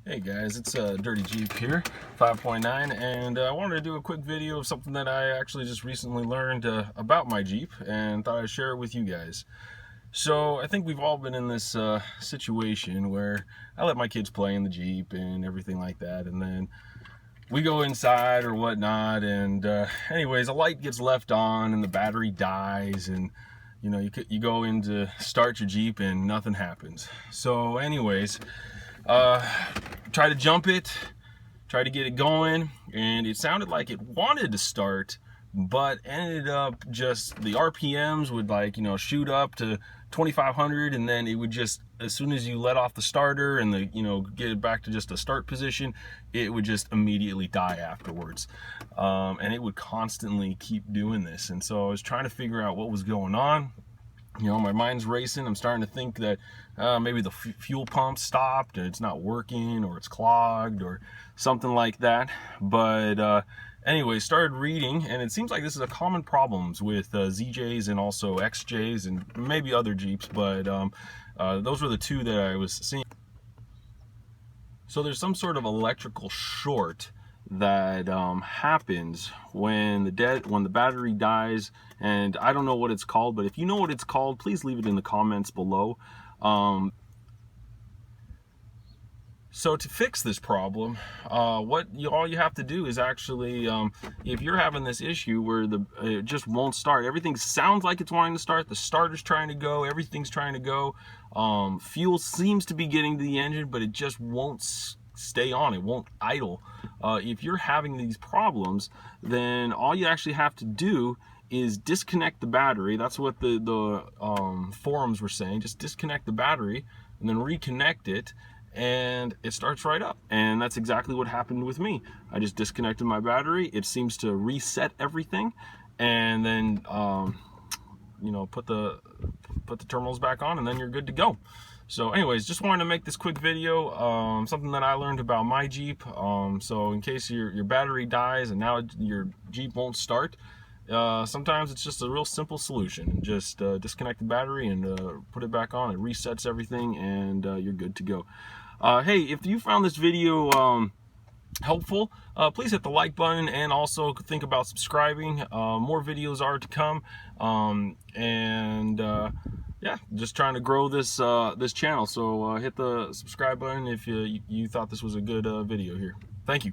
Hey guys, it's Dirty Jeep here, 5.9, and I wanted to do a quick video of something that I actually just recently learned about my Jeep, and thought I'd share it with you guys. So I think we've all been in this situation where I let my kids play in the Jeep and everything like that, and then we go inside or whatnot, and anyways, a light gets left on and the battery dies, and you go in to start your Jeep and nothing happens. So anyways, uh, try to jump it, try to get it going, and it sounded like it wanted to start, but ended up just the RPMs would shoot up to 2500, and then it would just, as soon as you let off the starter and get it back to just a start position, it would just immediately die afterwards. And it would constantly keep doing this, and so I was trying to figure out what was going on. My mind's racing. I'm starting to think that maybe the fuel pump stopped, and it's not working, or it's clogged, or something like that. But anyway, started reading, and it seems like this is a common problem with ZJs and also XJs and maybe other Jeeps, but those were the two that I was seeing. So there's some sort of electrical short that happens when the battery dies, and I don't know what it's called, but if you know what it's called, please leave it in the comments below. So to fix this problem, all you have to do is actually, if you're having this issue where it just won't start, everything sounds like it's wanting to start, the starter's trying to go, everything's trying to go, fuel seems to be getting to the engine, but it just won't stay on, it won't idle. If you're having these problems, then all you actually have to do is disconnect the battery. That's what the forums were saying. Just disconnect the battery and then reconnect it, and it starts right up. And that's exactly what happened with me. I just disconnected my battery. It seems to reset everything, and then put the terminals back on, and then you're good to go. So anyways, just wanted to make this quick video, something that I learned about my Jeep. So in case your battery dies and now your Jeep won't start, sometimes it's just a real simple solution. Just disconnect the battery and put it back on. It resets everything, and you're good to go. Hey, if you found this video helpful, please hit the like button, and also think about subscribing. More videos are to come, and yeah, just trying to grow this this channel. So hit the subscribe button if you thought this was a good video here. Thank you.